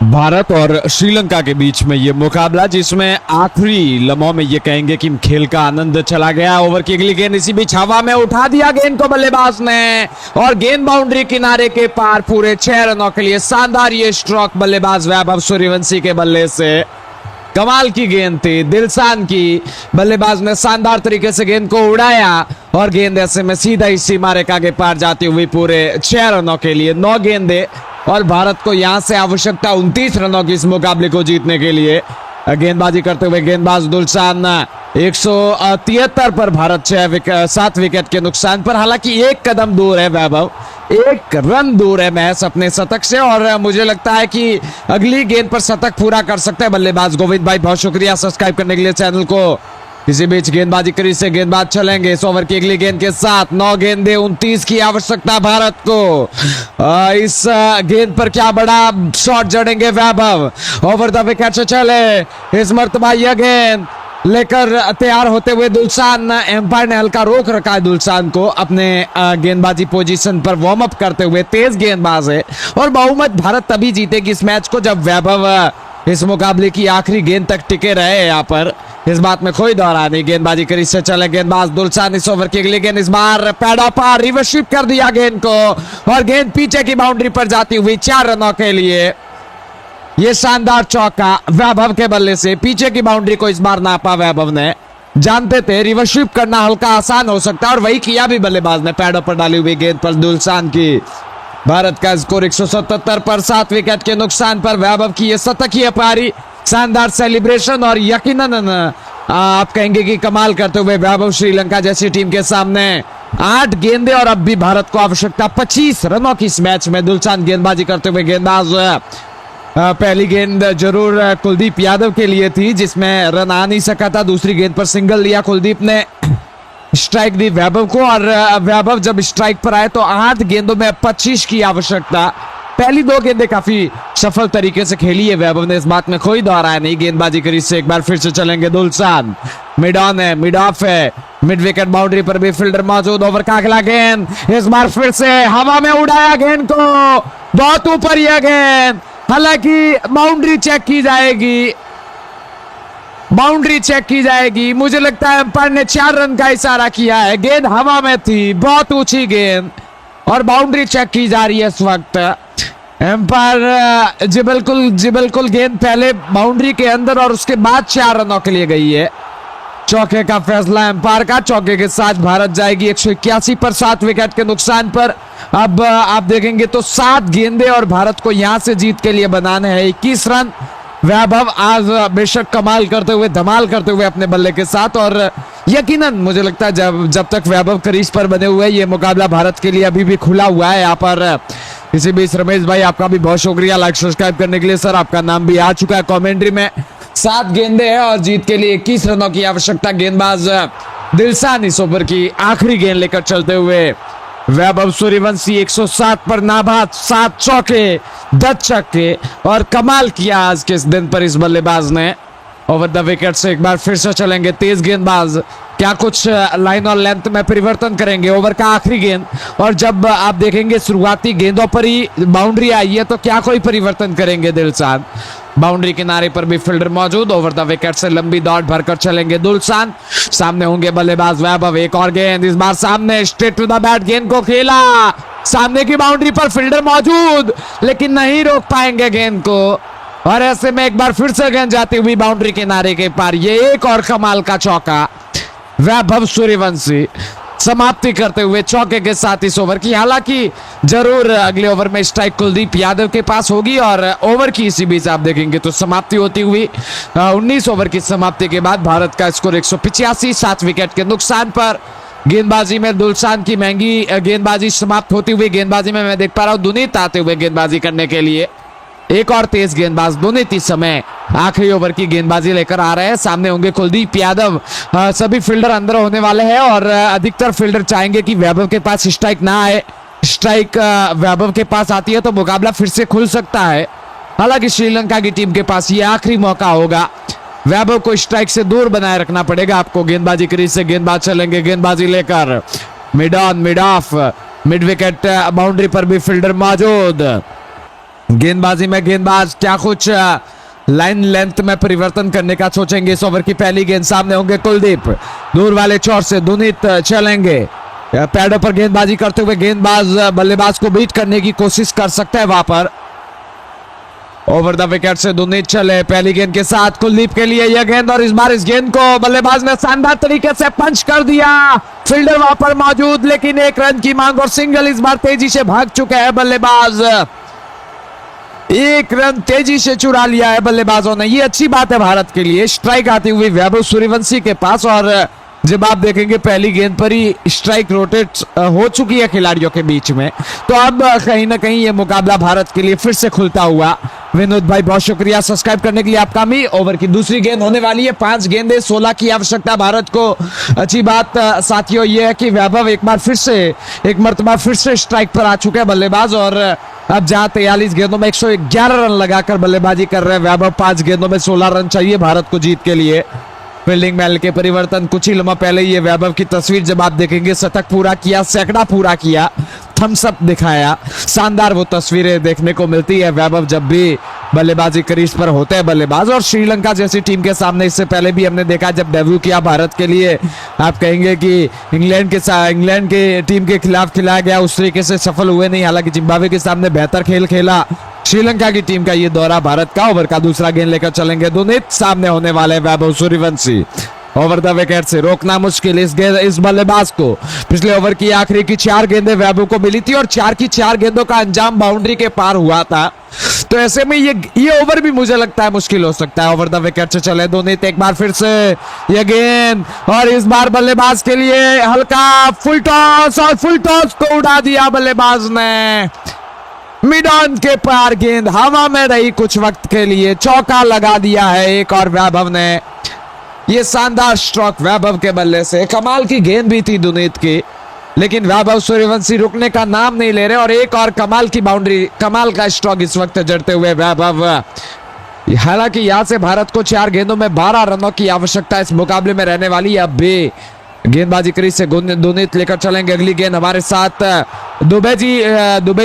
भारत और श्रीलंका के बीच में ये मुकाबला, जिसमें आखिरी लम्हों में ये कहेंगे कि खेल का आनंद चला गया। ओवर की अगली गेंद इसी बीच हवा में उठा दिया गेंद को बल्लेबाज ने, और गेंद बाउंड्री किनारे के पार पूरे 6 रनों के लिए शानदार ये स्ट्रोक बल्लेबाज वैभव सूर्यवंशी के बल्ले से। कमाल की गेंद थी, दिलशान की, बल्लेबाज ने शानदार तरीके से गेंद को उड़ाया और गेंद ऐसे में सीधा ही सीमा रेखा के पार जाती हुई पूरे 6 रनों के लिए 9 गेंदे, और भारत को यहां से आवश्यकता 29 रनों की इस मुकाबले को जीतने के लिए। गेंदबाजी करते हुए गेंदबाज दुलशान 173 पर भारत 7 विकेट के नुकसान पर। हालांकि एक कदम दूर है वैभव, 1 रन दूर है महज अपने शतक से, और मुझे लगता है कि अगली गेंद पर शतक पूरा कर सकता है बल्लेबाज। गोविंद भाई बहुत शुक्रिया सब्सक्राइब करने के लिए चैनल को। इसी बीच गेंदबाजी क्रीज से गेंदबाज चलेंगे इस ओवर की अगली गेंद के साथ। 9 गेंदे 29 की आवश्यकता भारत को। इस गेंद पर क्या बड़ा शॉट जड़ेंगे वैभव, ओवर द विकेट से चले इस मर्तबा यह गेंद लेकर तैयार होते हुए दुलशान। एम्पायर ने हल्का रोक रखा है दुलशान को अपने गेंदबाजी पोजीशन पर वार्म अप करते हुए। तेज गेंदबाज है और बहुमत भारत तभी जीतेगी इस मैच को जब वैभव इस मुकाबले की आखिरी गेंद तक टिके रहे। यहाँ पर इस बात में कोई दौरा नहीं। गेंदबाजी क्रीज से चले गेंदबाज दुलशान इस ओवर की अगली गेंद इस बार पैडों पर रिवर्स स्वीप कर दिया गेंद को, और गेंद पीछे की बाउंड्री पर जाती हुई 4 रनों के लिए। ये शानदार चौका वैभव के बल्ले से पीछे की बाउंड्री को इस बार नापा वैभव ने। जानते थे रिवर्स स्वीप करना हल्का आसान हो सकता है और वही किया भी बल्लेबाज ने। पैडों पर डाली हुई गेंद पर दुलशान की। भारत का स्कोर 177 पर 7 विकेट के नुकसान पर। वैभव की ये शतकीय पारी, शानदार सेलिब्रेशन, और यकीनन आप कहेंगे कि कमाल करते हुए वैभव श्रीलंका जैसी टीम के सामने 8 गेंदे, और अब भी भारत को आवश्यकता 25 रनों की इस मैच में। दुलशान गेंदबाजी करते हुए गेंदबाज पहली गेंद जरूर कुलदीप यादव के लिए थी जिसमें रन आ नहीं सका था। दूसरी गेंद पर सिंगल लिया कुलदीप ने, स्ट्राइक दी वैभव को, और वैभव जब स्ट्राइक पर आए तो 8 गेंदों में 25 की आवश्यकता। पहली 2 गेंदें काफी सफल तरीके से खेली है वैभव ने, इस बात में कोई दौरा नहीं। गेंदबाजी क्रीज से एक बार फिर से चलेंगे दुलशान। मिड ऑन है, मिड ऑफ है, मिड विकेट बाउंड्री पर भी फील्डर मौजूद। ओवर का अगला गेंद इस बार फिर से हवा में उड़ाया गेंद को, बहुत ऊपर यह गेंद। हालांकि बाउंड्री चेक की जाएगी, बाउंड्री चेक की जाएगी। मुझे लगता है अंपायर ने 4 रन का इशारा किया है। गेंद हवा में थी, बहुत ऊंची गेंद, और बाउंड्री चेक की जा रही है इस वक्त। एम्पायर जी बिल्कुल गेंद पहले बाउंड्री के अंदर और उसके बाद 4 रनों के लिए गई है। चौके का फैसला एम्पायर का। चौके के साथ भारत जाएगी 181 पर 7 विकेट के नुकसान पर। अब आप देखेंगे तो 7 गेंदे और भारत को यहां से जीत के लिए बनाने हैं 21 रन। वैभव आज बेशक कमाल करते हुए, धमाल करते हुए अपने बल्ले के साथ, और यकीनन मुझे लगता है जब तक वैभव क्रीज पर बने हुए ये मुकाबला भारत के लिए अभी भी खुला हुआ है। यहाँ पर इसी बीच रमेश भाई आपका भी बहुत शुक्रिया लाइक सब्सक्राइब करने के लिए। सर आपका नाम भी आ चुका है कमेंट्री में। 7 गेंदे हैं और जीत के लिए 21 रनों की आवश्यकता। गेंदबाज दिलशान इस ओवर की आखिरी गेंद लेकर चलते हुए। वैभव सूर्यवंशी 107 पर नाबाद, 7 चौके 10 छक्के, और कमाल किया आज के इस दिन पर इस बल्लेबाज ने। ओवर द विकेट से एक बार फिर से चलेंगे तेज गेंदबाज। क्या कुछ लाइन और लेंथ में परिवर्तन करेंगे। ओवर का आखिरी गेंद, और जब आप देखेंगे शुरुआती गेंदों पर ही बाउंड्री आई है तो क्या कोई परिवर्तन करेंगे दिलशान। बाउंड्री किनारे पर भी फील्डर मौजूद। ओवर द विकेट से लंबी दौड़ भरकर चलेंगे दुलशान। सामने होंगे बल्लेबाज वैभव। एक और गेंद इस बार सामने, स्ट्रेट टू द बैट गेंद को खेला। सामने की बाउंड्री पर फील्डर मौजूद लेकिन नहीं रोक पाएंगे गेंद को, और ऐसे में एक बार फिर से गेंद जाती हुई बाउंड्री किनारे के पार। ये एक और कमाल का चौका वैभव सूर्यवंशी समाप्ति करते हुए चौके के साथ इस ओवर की। हालांकि जरूर अगले ओवर में स्ट्राइक कुलदीप यादव के पास होगी, और ओवर की इसी बीच आप देखेंगे तो समाप्ति होती हुई 19 ओवर की समाप्ति के बाद भारत का स्कोर 185, 7 विकेट के नुकसान पर। गेंदबाजी में दुलशान की महंगी गेंदबाजी समाप्त होती हुई। गेंदबाजी में मैं देख पा रहा हूं दुनीत आते हुए गेंदबाजी करने के लिए। एक और तेज गेंदबाज दुनीत इस समय आखिरी ओवर की गेंदबाजी लेकर आ रहे हैं। सामने होंगे कुलदीप यादव। सभी फील्डर अंदर होने वाले हैं, और अधिकतर फील्डर चाहेंगे कि वैभव के पास स्ट्राइक ना आए। स्ट्राइक वैभव के पास आती है तो मुकाबला फिर से खुल सकता है। हालांकि श्रीलंका की टीम के पास ये आखिरी मौका होगा। वैभव को स्ट्राइक से दूर बनाए रखना पड़ेगा आपको। गेंदबाजी क्रीज से गेंदबाज चलेंगे गेंदबाजी लेकर। Mid on, mid of, mid wicket boundary पर भी फील्डर मौजूद। गेंदबाजी में गेंदबाज क्या कुछ लाइन लेंथ में परिवर्तन करने का सोचेंगे। इस ओवर की पहली गेंद सामने होंगे कुलदीप, दूर वाले चौर से दुनीत चलेंगे, पैडों पर गेंदबाजी करते हुए गेंदबाज बल्लेबाज को बीट करने की कोशिश कर सकता है। वहां पर ओवर द विकेट से दुनीत चले, पहली गेंद के साथ कुलदीप के लिए यह गेंद, और इस बार इस गेंद को बल्लेबाज ने शानदार तरीके से पंच कर दिया। फील्डर वहां पर मौजूद, लेकिन एक रन की मांग और सिंगल इस बार तेजी से भाग चुका है बल्लेबाज। एक रन तेजी से चुरा लिया है बल्लेबाजों ने, ये अच्छी बात है भारत के लिए। स्ट्राइक आती हुई वैभव सूर्यवंशी के पास, और जब आप देखेंगे पहली गेंद पर ही स्ट्राइक रोटेट हो चुकी है खिलाड़ियों के बीच में, तो अब कहीं ना कहीं ये मुकाबला भारत के लिए फिर से खुलता हुआ। विनोद भाई बहुत शुक्रिया सब्सक्राइब करने के लिए आपका भी। ओवर की दूसरी गेंद होने वाली है, 5 गेंदें 16 की आवश्यकता भारत को। अच्छी बात साथियों ये है कि वैभव एक मर्तबा फिर से स्ट्राइक पर आ चुके हैं बल्लेबाज, और अब जहां 43 गेंदों में 111 रन लगाकर बल्लेबाजी कर रहे हैं वैभव, 5 गेंदों में 16 रन चाहिए भारत को जीत के लिए। फील्डिंग में के परिवर्तन, कुछ ही लम्हा पहले ये वैभव की तस्वीर जब आप देखेंगे, शतक पूरा किया, सैकड़ा पूरा किया, थम्स अप दिखाया, शानदार वो तस्वीरें देखने को मिलती है वैभव जब भी बल्लेबाजी क्रीज पर होते हैं बल्लेबाज। और श्रीलंका जैसी टीम के सामने इससे पहले भी हमने देखा जब डेब्यू किया भारत के लिए, आप कहेंगे कि इंग्लैंड के टीम के खिलाफ खिलाया गया, उस तरीके से सफल हुए नहीं। हालांकि जिम्बाब्वे के सामने बेहतर खेल खेला श्रीलंका की टीम का ये दौरा भारत का। ओवर का दूसरा गेंद लेकर चलेंगे दुनीत, सामने होने वाले Vaibhav Suryavanshi. Over the wicket से रोकना मुश्किल इस बल्लेबाज को। पिछले ओवर की आखिरी की 4 गेंदें वैभव को मिली थी, और 4 की 4 गेंदों का अंजाम बाउंड्री के पार हुआ था। तो ऐसे में ये ओवर भी मुझे लगता है मुश्किल हो सकता है। ओवर द विकेट से चले दुनीत, एक बार फिर से ये गेंद, और इस बार बल्लेबाज के लिए हल्का फुल टॉस, और फुल टॉस को उड़ा दिया बल्लेबाज ने। मिड ऑन के पार गेंद हवा में रही कुछ वक्त के लिए, चौका लगा दिया है एक और वैभव ने। ये शानदार स्ट्रोक वैभव के बल्ले से, कमाल की गेंद भी थी दुनीत की, लेकिन वैभव सूर्यवंशी रुकने का नाम नहीं ले रहे, और एक और कमाल की बाउंड्री, कमाल का स्ट्रोक इस वक्त जड़ते हुए वैभव। हालांकि यहां से भारत को 4 गेंदों में 12 रनों की आवश्यकता इस मुकाबले में रहने वाली है। अब भी गेंदबाजी क्रीज से दुनीत लेकर चलेंगे अगली गेंद। हमारे साथ दुबे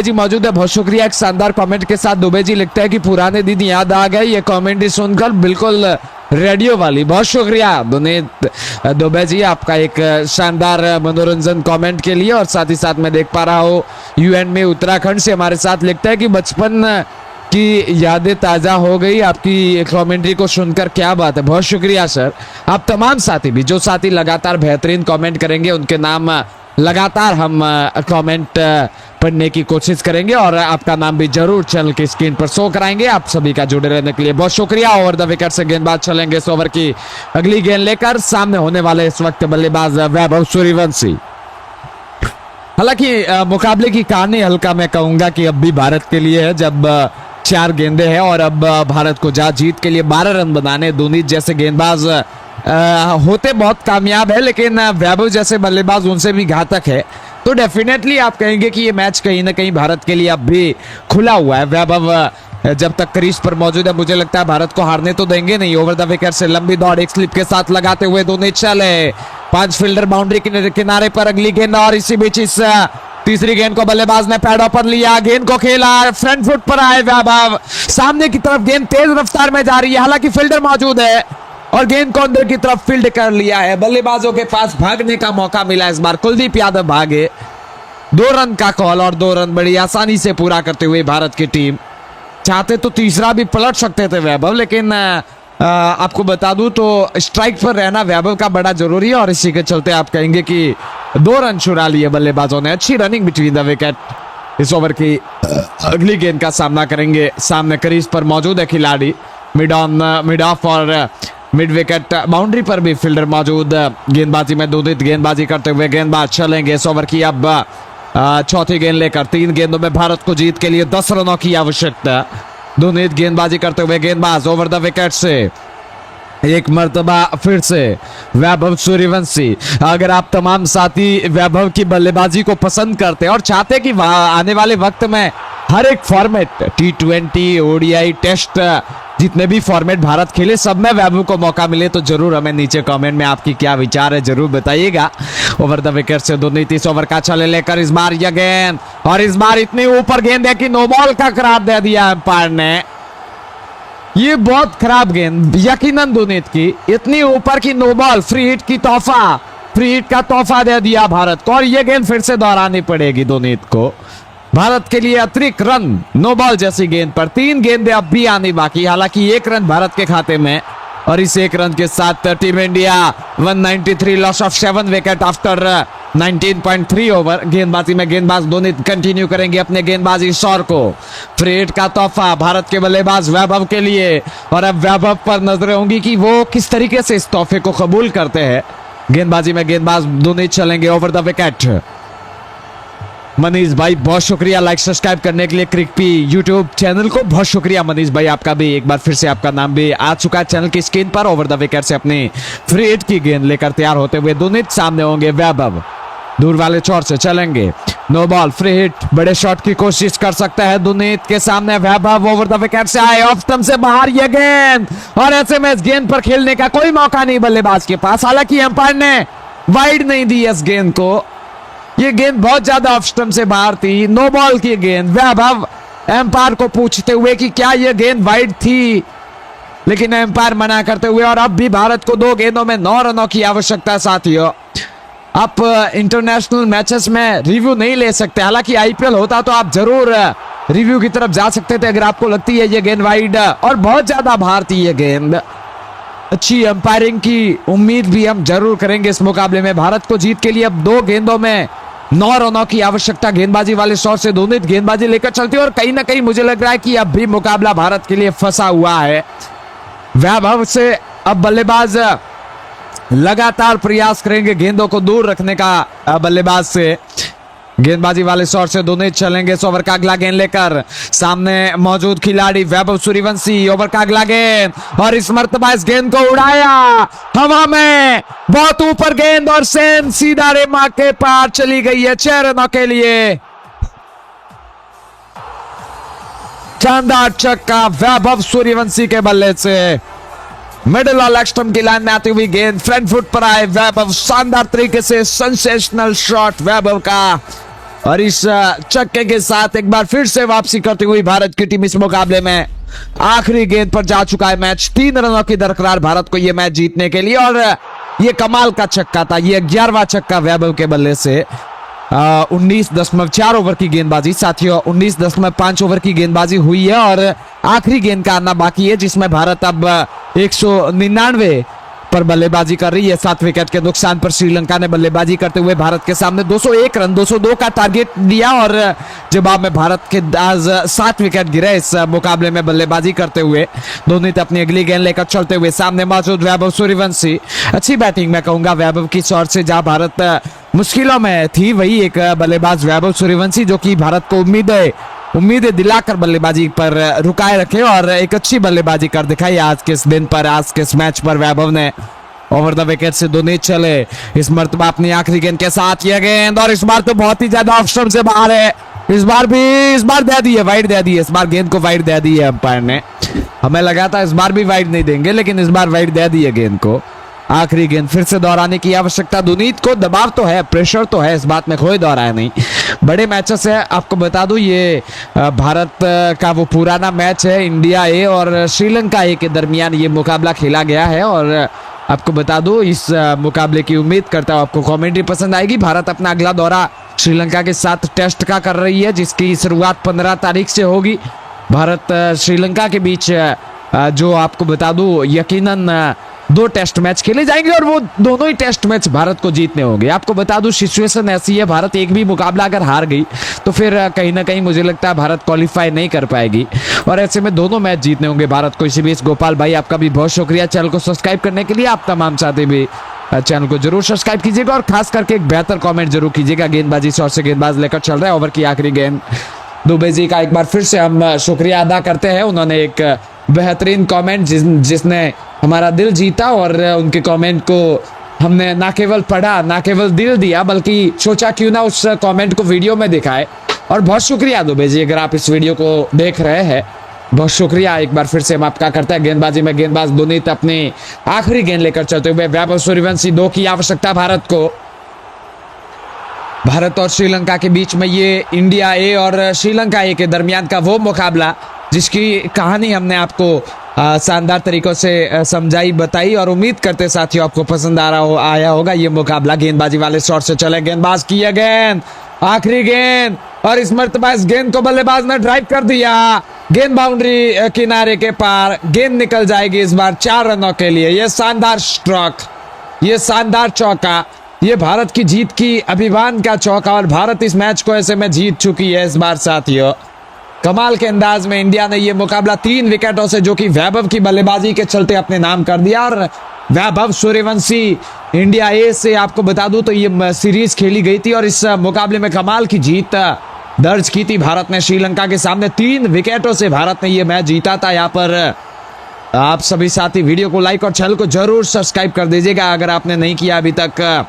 जी मौजूद है, बहुत शुक्रिया एक शानदार कमेंट के साथ। दुबे जी लिखते हैं कि पुराने दिन याद आ गए, ये कमेंट ही सुनकर बिल्कुल रेडियो वाली। बहुत शुक्रिया दुनीत दुबे जी आपका एक शानदार मनोरंजन कमेंट के लिए। और साथ ही साथ मैं देख पा रहा हूँ यूएन में उत्तराखंड से हमारे साथ लिखता है कि बचपन की यादें ताज़ा हो गई आपकी कमेंट्री को सुनकर। क्या बात है, बहुत शुक्रिया सर। आप तमाम साथी भी, जो साथी लगातार बेहतरीन कमेंट करेंगे उनके नाम लगातार हम कमेंट पढ़ने की कोशिश करेंगे, और आपका नाम भी जरूर चैनल की स्क्रीन पर शो कराएंगे। आप सभी का जुड़े रहने के लिए बहुत शुक्रिया। ओवर द विकेट से गेंदबाज चलेंगे इस ओवर की अगली गेंद लेकर, सामने होने वाले इस वक्त बल्लेबाज वैभव सूर्यवंशी। हालांकि मुकाबले की कहानी हल्का मैं कहूंगा कि अब भी भारत के लिए है, जब 4 गेंदें हैं और अब भारत को जीत के लिए 12 रन बनाने। दुनीत जैसे गेंदबाज होते बहुत कामयाब है, लेकिन वैभव जैसे बल्लेबाज उनसे भी घातक है। तो डेफिनेटली आप कहेंगे कि ये मैच कहीं ना कहीं भारत के लिए अब भी खुला हुआ है। वैभव जब तक क्रीज पर मौजूद है मुझे लगता है भारत को हारने तो देंगे नहीं। ओवर द विकेट से लंबी दौड़ एक स्लिप के साथ लगाते हुए दुनीत चले, 5 फील्डर बाउंड्री के किनारे पर अगली गेंद, और इसी बीच इस तीसरी गेंद को बल्लेबाज ने पैडों पर लिया, गेंद को खेला, फ्रंट फुट पर आए वैभव, सामने की तरफ गेंद तेज रफ्तार में जा रही है। हालांकि फील्डर मौजूद है और गेंद को अंदर की तरफ फील्ड कर लिया है। बल्लेबाजों के पास भागने का मौका मिला इस बार, कुलदीप यादव भागे, 2 रन का कॉल, और 2 रन बड़ी आसानी से पूरा करते हुए भारत की टीम। चाहते तो तीसरा भी पलट सकते थे वैभव, लेकिन आपको बता दूं तो स्ट्राइक पर रहना वैभव का बड़ा जरूरी है, और इसी के चलते आप कहेंगे कि 2 रन चुरा लिए बल्लेबाजों ने। अच्छी रनिंग बिटवीन द विकेट। इस ओवर की अगली गेंद का सामना करेंगे, सामने क्रीज पर मौजूद है खिलाड़ी, मिड ऑफ और मिड विकेट बाउंड्री पर भी फील्डर मौजूद। गेंदबाजी में दुनीत गेंदबाजी करते हुए गेंदबाज चलेंगे इस ओवर की अब चौथी गेंद लेकर। 3 गेंदों में भारत को जीत के लिए 10 रनों की आवश्यकता। दुनीत गेंदबाजी करते हुए गेंदबाज, ओवर द विकेट से एक मर्तबा फिर से वैभव सूर्यवंशी। अगर आप तमाम साथी वैभव की बल्लेबाजी को पसंद करते हैं और चाहते हैं कि आने वाले वक्त में हर एक फॉर्मेट T20, ODI, टेस्ट जितने भी फॉर्मेट भारत खेले सब में वैभव को मौका मिले तो जरूर हमें नीचे कमेंट में आपकी क्या विचार है जरूर बताइएगा। ओवर द विकेट से दोनीत इस ओवर का चले लेकर इस बार यह गेंद, और इस बार इतनी ऊपर गेंद है कि नो बॉल का करार दे दिया अंपायर ने। ये बहुत खराब गेंद यकीनन दोनीत की, इतनी ऊपर की नो बॉल, फ्री हिट की तोहफा, फ्री हिट का तोहफा दे दिया भारत को, और ये गेंद फिर से दोहरानी पड़ेगी दोनीत को। भारत के लिए अतिरिक्त रन नो बॉल जैसी गेंद पर 3 गेंदें अब भी आनी बाकी, हालांकि 1 रन भारत के खाते में, और इस 1 रन के साथ team India 193 loss of 7 wicket after 19.3 over. गेंदबाजी में गेंदबाज दोनीत कंटिन्यू करेंगे अपने गेंदबाजी शौर को। फ्री हिट का तोहफा भारत के बल्लेबाज वैभव के लिए, और अब वैभव पर नजरें होंगी कि वो किस तरीके से इस तोहफे को कबूल करते हैं। गेंदबाजी में गेंदबाज दोनीत चलेंगे ओवर द विकेट। मनीष भाई बहुत शुक्रिया लाइक सब्सक्राइब करने के लिए क्रिकपी यूट्यूब चैनल को, बहुत शुक्रिया मनीष भाई आपका भी। एक बार फिर से आपका नाम भी आ चुका है चैनल की स्क्रीन पर। ओवर द विकेट से अपनी फ्री हिट की गेंद लेकर तैयार होते हुए दोनीत, सामने होंगे वैभव, दूर वाले चौर से चलेंगे, नो बॉल फ्री हिट, बड़े शॉट की कोशिश कर सकता है दोनीत के सामने वैभव। ओवर द विकेट से आए ऑफ स्टंप से बाहर ये गेंद, और ऐसे में इस गेंद पर खेलने का कोई मौका नहीं बल्लेबाज के पास, हालांकि अंपायर ने वाइड नहीं दी इस गेंद को। ये गेंद बहुत ज्यादा ऑफ स्टंप से बाहर थी, नो बॉल की गेंद। वैभव एम्पायर को पूछते हुए कि क्या यह गेंद वाइड थी, लेकिन एम्पायर मना करते हुए, और अब भी भारत को 2 गेंदों में 9 रनों की आवश्यकता है साथियों। आप इंटरनेशनल मैचेस में रिव्यू नहीं ले सकते, हालांकि आईपीएल होता तो आप जरूर रिव्यू की तरफ जा सकते थे अगर आपको लगती है ये गेंद वाइड, और बहुत ज्यादा बाहर थी ये गेंद। अच्छी अंपायरिंग की उम्मीद भी हम जरूर करेंगे इस मुकाबले में। भारत को जीत के लिए अब 2 गेंदों में 9 रनों की आवश्यकता। गेंदबाजी वाले शॉट से दोनीत गेंदबाजी लेकर चलते, और कहीं ना कहीं मुझे लग रहा है कि अब भी मुकाबला भारत के लिए फंसा हुआ है। वैभव से अब बल्लेबाज लगातार प्रयास करेंगे गेंदों को दूर रखने का बल्लेबाज से। गेंदबाजी वाले शॉट से दोनीत चलेंगे इस ओवर का अगला गेंद लेकर, सामने मौजूद खिलाड़ी वैभव सूर्यवंशी। ओवर का अगला गेंद, और इस मर्तबा इस गेंद को उड़ाया हवा में, बहुत ऊपर गेंद, और सेन सीधा रेमा के पार चली गई है 6 रनों के लिए। शानदार छक्का वैभव सूर्यवंशी के बल्ले से, मिडिल और लेग स्टंप की लाइन में आती हुई गेंद फ्रंट फुट पर आए वैभव, शानदार तरीके से सेंसेशनल शॉट वैभव का, और इस छक्के के साथ एक बार फिर से वापसी करती हुई भारत की टीम इस मुकाबले में आखिरी गेंद पर जा चुका है मैच। 3 रनों की दरकरार भारत को यह मैच जीतने के लिए, और यह कमाल का छक्का था, यह 11वां छक्का वैभव के बल्ले से। 19.4 ओवर की गेंदबाजी साथियों, 19.5 ओवर की गेंदबाजी हुई है, और आखिरी गेंद का आना बाकी है जिसमें भारत अब 199 पर बल्लेबाजी कर रही है। 7 विकेट के नुकसान पर श्रीलंका ने बल्लेबाजी करते हुए भारत के सामने 201 रन 202 का टारगेट दिया, और जवाब में भारत के 7 विकेट गिरे इस मुकाबले में बल्लेबाजी करते हुए। दोनीत अपनी अगली गेंद लेकर चलते हुए, सामने मौजूद वैभव सूर्यवंशी। अच्छी बैटिंग मैं कहूंगा वैभव की शॉट से, जहां भारत मुश्किलों में थी वही एक बल्लेबाज वैभव सूर्यवंशी जो कि भारत को उम्मीदें दिलाकर बल्लेबाजी पर रुकाए रखे, और एक अच्छी बल्लेबाजी कर दिखाई आज के इस दिन पर, आज के इस मैच पर वैभव ने। ओवर द विकेट से दोनीत चले इस मर्तबा अपनी आखिरी गेंद के साथ यह गेंद, और इस बार तो बहुत ही ज्यादा ऑफ स्टंप से बाहर है। इस बार दे दी है, वाइड दे दी है, इस बार गेंद को वाइड दे दी है अंपायर ने। हमें लगा था इस बार भी वाइड नहीं देंगे, लेकिन इस बार वाइड दे दी है गेंद को। आखिरी गेंद फिर से दोहराने की आवश्यकता दोनीत को, दबाव तो है, प्रेशर तो है, इस बात में कोई दोहराया नहीं। बड़े मैचेस है, आपको बता दूं ये भारत का वो पुराना मैच है, इंडिया ए और श्रीलंका ए के दरमियान ये मुकाबला खेला गया है, और आपको बता दूं इस मुकाबले की उम्मीद करता हूं आपको कमेंट्री पसंद आएगी। भारत अपना अगला दौरा श्रीलंका के साथ टेस्ट का कर रही है, जिसकी शुरुआत 15 तारीख से होगी। भारत श्रीलंका के बीच जो आपको बता दूं यकीनन 2 टेस्ट मैच खेले जाएंगे, और वो दोनों ही टेस्ट मैच भारत को जीतने होंगे। आपको बता दूं सिचुएशन ऐसी है, भारत एक भी मुकाबला अगर हार गई तो फिर कहीं ना कहीं मुझे लगता है भारत क्वालिफाई नहीं कर पाएगी, और ऐसे में दोनों मैच जीतने होंगे भारत को। इसी बीच गोपाल भाई आपका भी बहुत शुक्रिया चैनल को सब्सक्राइब करने के लिए। आप तमाम साथी भी चैनल को जरूर सब्सक्राइब कीजिएगा, और खास करके एक बेहतर कॉमेंट जरूर कीजिएगा। गेंदबाजी शॉट से गेंदबाज लेकर चल रहा है, ओवर की आखिरी गेंद। दुबे जी का एक बार फिर से हम शुक्रिया अदा करते हैं, उन्होंने एक बेहतरीन कमेंट जिसने हमारा दिल जीता, और उनके कमेंट को हमने ना केवल पढ़ा, ना केवल दिल दिया, बल्कि सोचा क्यों ना उस कमेंट को वीडियो में दिखाए। और बहुत शुक्रिया दुबे जी, अगर आप इस वीडियो को देख रहे हैं बहुत शुक्रिया एक बार फिर से हम आपका करते हैं। गेंदबाजी में गेंदबाज दुनीत अपनी आखिरी गेंद लेकर चलते हुए। वैभव सूर्यवंशी 2 की आवश्यकता भारत को। भारत और श्रीलंका के बीच में ये इंडिया ए और श्रीलंका ए के दरमियान का वो मुकाबला जिसकी कहानी हमने आपको शानदार तरीकों से समझाई बताई और उम्मीद करते साथियों आपको पसंद आया होगा ये मुकाबला। गेंदबाजी वाले शॉट से चले, गेंदबाज की है गेंद, आखिरी गेंद और इस मर्तबा इस गेंद को बल्लेबाज ने ड्राइव कर दिया। गेंद बाउंड्री किनारे के पार, गेंद निकल जाएगी इस बार 4 रनों के लिए। ये शानदार स्ट्रोक, ये शानदार चौका, ये भारत की जीत की अभिमान का चौका और भारत इस मैच को ऐसे में जीत चुकी है इस बार साथियों। कमाल के अंदाज में इंडिया ने ये मुकाबला 3 विकेटों से जो कि वैभव की बल्लेबाजी के चलते अपने नाम कर दिया। और वैभव सूर्यवंशी इंडिया ए से आपको बता दूं तो ये सीरीज खेली गई थी और इस मुकाबले में कमाल की जीत दर्ज की थी भारत ने श्रीलंका के सामने। 3 विकेटों से भारत ने ये मैच जीता था। यहाँ पर आप सभी साथी वीडियो को लाइक और चैनल को जरूर सब्सक्राइब कर दीजिएगा अगर आपने नहीं किया अभी तक।